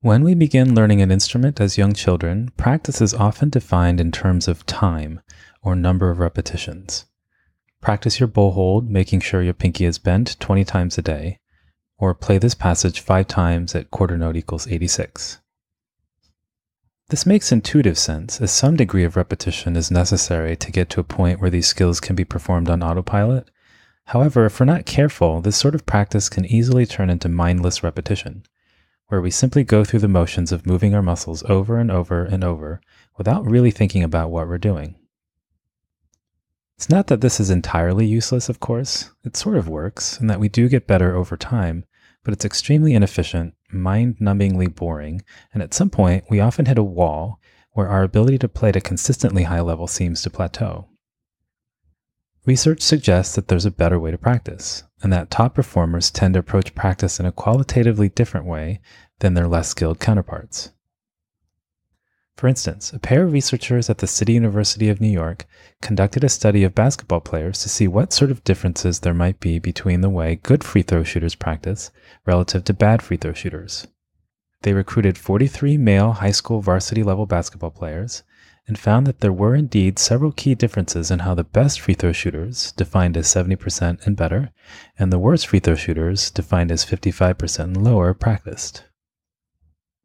When we begin learning an instrument as young children, practice is often defined in terms of time or number of repetitions. Practice your bow hold, making sure your pinky is bent 20 times a day, or play this passage 5 times at quarter note equals 86. This makes intuitive sense, as some degree of repetition is necessary to get to a point where these skills can be performed on autopilot. However, if we're not careful, this sort of practice can easily turn into mindless repetition, where we simply go through the motions of moving our muscles over and over and over without really thinking about what we're doing. It's not that this is entirely useless, of course. It sort of works, and that we do get better over time, but it's extremely inefficient, mind-numbingly boring, and at some point, we often hit a wall where our ability to play at a consistently high level seems to plateau. Research suggests that there's a better way to practice, and that top performers tend to approach practice in a qualitatively different way than their less skilled counterparts. For instance, a pair of researchers at the City University of New York conducted a study of basketball players to see what sort of differences there might be between the way good free throw shooters practice relative to bad free throw shooters. They recruited 43 male high school varsity level basketball players and found that there were indeed several key differences in how the best free throw shooters, defined as 70% and better, and the worst free throw shooters, defined as 55% and lower, practiced.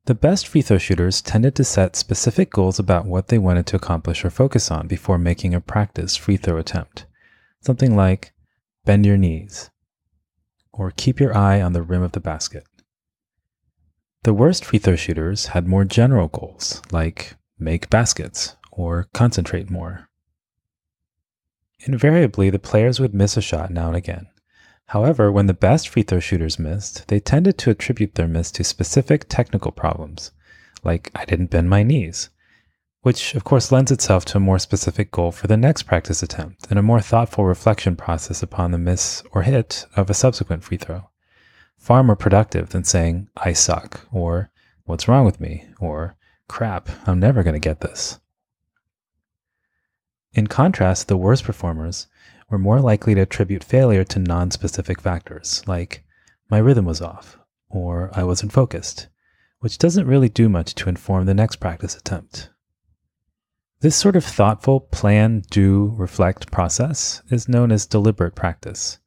The best free throw shooters tended to set specific goals about what they wanted to accomplish or focus on before making a practice free throw attempt. Something like, bend your knees, or keep your eye on the rim of the basket. The worst free throw shooters had more general goals, like make baskets, or concentrate more. Invariably, the players would miss a shot now and again. However, when the best free throw shooters missed, they tended to attribute their miss to specific technical problems, like I didn't bend my knees, which of course lends itself to a more specific goal for the next practice attempt and a more thoughtful reflection process upon the miss or hit of a subsequent free throw. Far more productive than saying, I suck, or what's wrong with me, or crap, I'm never going to get this. In contrast, the worst performers were more likely to attribute failure to non-specific factors, like my rhythm was off, or I wasn't focused, which doesn't really do much to inform the next practice attempt. This sort of thoughtful plan, do, reflect process is known as deliberate practice,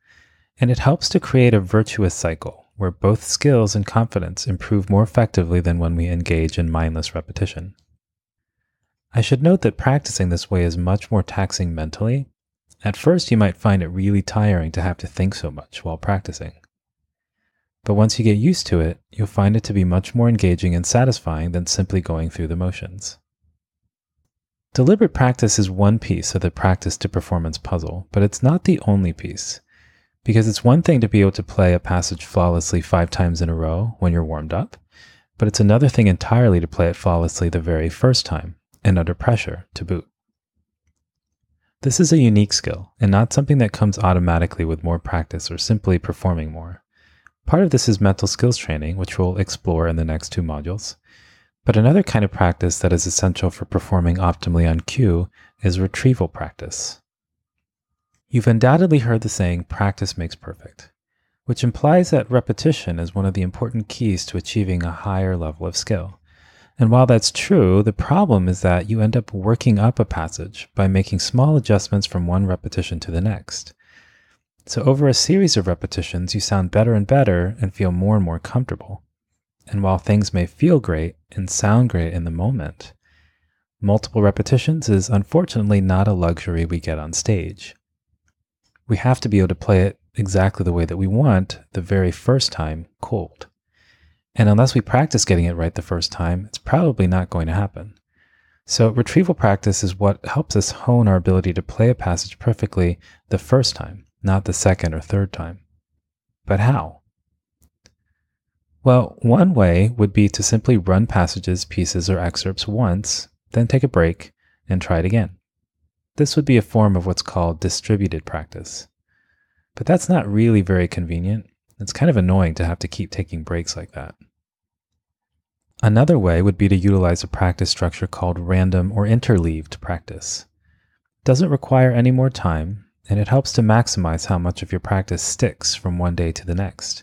and it helps to create a virtuous cycle where both skills and confidence improve more effectively than when we engage in mindless repetition. I should note that practicing this way is much more taxing mentally. At first, you might find it really tiring to have to think so much while practicing. But once you get used to it, you'll find it to be much more engaging and satisfying than simply going through the motions. Deliberate practice is one piece of the practice to performance puzzle, but it's not the only piece. Because it's one thing to be able to play a passage flawlessly 5 times in a row when you're warmed up, but it's another thing entirely to play it flawlessly the very first time, and under pressure to boot. This is a unique skill, and not something that comes automatically with more practice or simply performing more. Part of this is mental skills training, which we'll explore in the next 2 modules. But another kind of practice that is essential for performing optimally on cue is retrieval practice. You've undoubtedly heard the saying, practice makes perfect, which implies that repetition is one of the important keys to achieving a higher level of skill. And while that's true, the problem is that you end up working up a passage by making small adjustments from one repetition to the next. So over a series of repetitions, you sound better and better and feel more and more comfortable. And while things may feel great and sound great in the moment, multiple repetitions is unfortunately not a luxury we get on stage. We have to be able to play it exactly the way that we want the very first time cold. And unless we practice getting it right the first time, it's probably not going to happen. So retrieval practice is what helps us hone our ability to play a passage perfectly the first time, not the second or third time. But how? Well, one way would be to simply run passages, pieces, or excerpts once, then take a break, and try it again. This would be a form of what's called distributed practice. But that's not really very convenient. It's kind of annoying to have to keep taking breaks like that. Another way would be to utilize a practice structure called random or interleaved practice. It doesn't require any more time, and it helps to maximize how much of your practice sticks from one day to the next.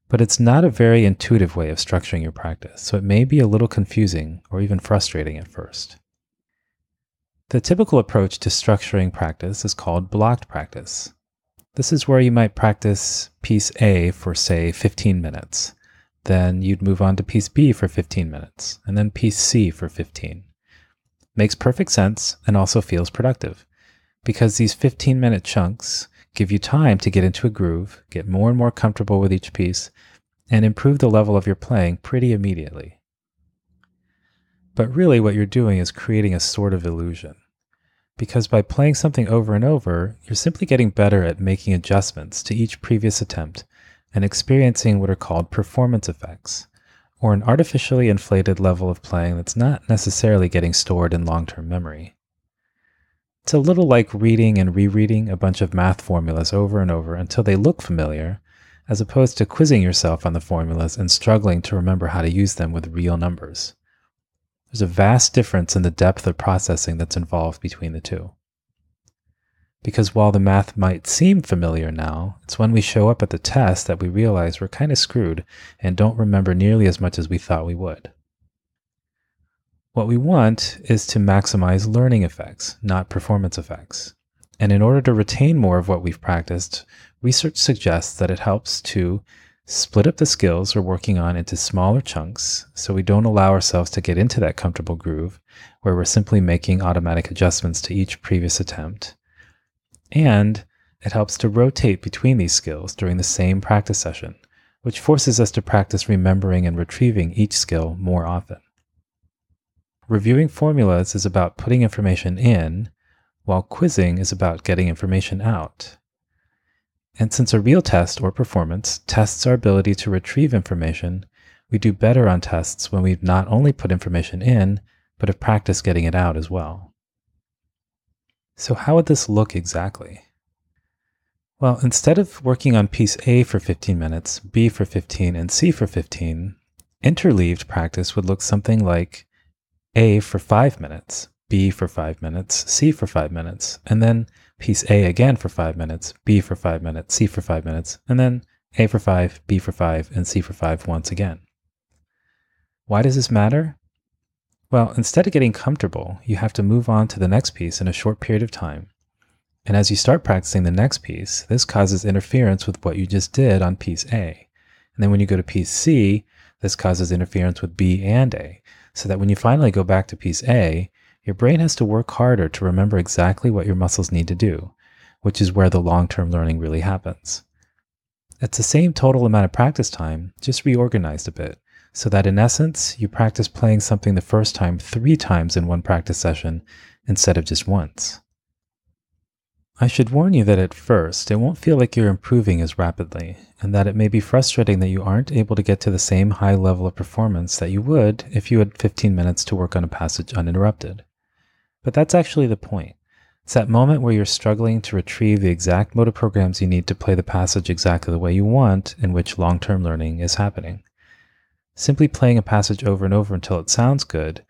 But it's not a very intuitive way of structuring your practice, so it may be a little confusing or even frustrating at first. The typical approach to structuring practice is called blocked practice. This is where you might practice piece A for, say, 15 minutes. Then you'd move on to piece B for 15 minutes, and then piece C for 15. Makes perfect sense and also feels productive, because these 15-minute chunks give you time to get into a groove, get more and more comfortable with each piece, and improve the level of your playing pretty immediately. But really what you're doing is creating a sort of illusion, because by playing something over and over, you're simply getting better at making adjustments to each previous attempt and experiencing what are called performance effects, or an artificially inflated level of playing that's not necessarily getting stored in long-term memory. It's a little like reading and rereading a bunch of math formulas over and over until they look familiar, as opposed to quizzing yourself on the formulas and struggling to remember how to use them with real numbers. There's a vast difference in the depth of processing that's involved between the two. Because while the math might seem familiar now, it's when we show up at the test that we realize we're kind of screwed and don't remember nearly as much as we thought we would. What we want is to maximize learning effects, not performance effects. And in order to retain more of what we've practiced, research suggests that it helps to split up the skills we're working on into smaller chunks so we don't allow ourselves to get into that comfortable groove where we're simply making automatic adjustments to each previous attempt. And it helps to rotate between these skills during the same practice session, which forces us to practice remembering and retrieving each skill more often. Reviewing formulas is about putting information in, while quizzing is about getting information out. And since a real test or performance tests our ability to retrieve information, we do better on tests when we've not only put information in, but have practiced getting it out as well. So how would this look exactly? Well, instead of working on piece A for 15 minutes, B for 15, and C for 15, interleaved practice would look something like A for 5 minutes, B for 5 minutes, C for 5 minutes, and then piece A again for 5 minutes, B for 5 minutes, C for 5 minutes, and then A for 5, B for 5, and C for 5 once again. Why does this matter? Well, instead of getting comfortable, you have to move on to the next piece in a short period of time. And as you start practicing the next piece, this causes interference with what you just did on piece A. And then when you go to piece C, this causes interference with B and A, so that when you finally go back to piece A, your brain has to work harder to remember exactly what your muscles need to do, which is where the long-term learning really happens. It's the same total amount of practice time, just reorganized a bit, so that in essence, you practice playing something the first time 3 times in one practice session instead of just once. I should warn you that at first, it won't feel like you're improving as rapidly, and that it may be frustrating that you aren't able to get to the same high level of performance that you would if you had 15 minutes to work on a passage uninterrupted. But that's actually the point. It's that moment where you're struggling to retrieve the exact motor programs you need to play the passage exactly the way you want, in which long-term learning is happening. Simply playing a passage over and over until it sounds good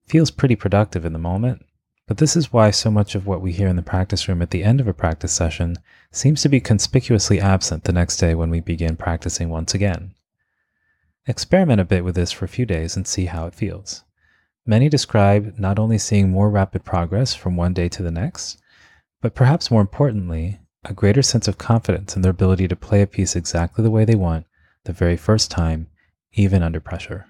feels pretty productive in the moment, but this is why so much of what we hear in the practice room at the end of a practice session seems to be conspicuously absent the next day when we begin practicing once again. Experiment a bit with this for a few days and see how it feels. Many describe not only seeing more rapid progress from one day to the next, but perhaps more importantly, a greater sense of confidence in their ability to play a piece exactly the way they want the very first time, even under pressure.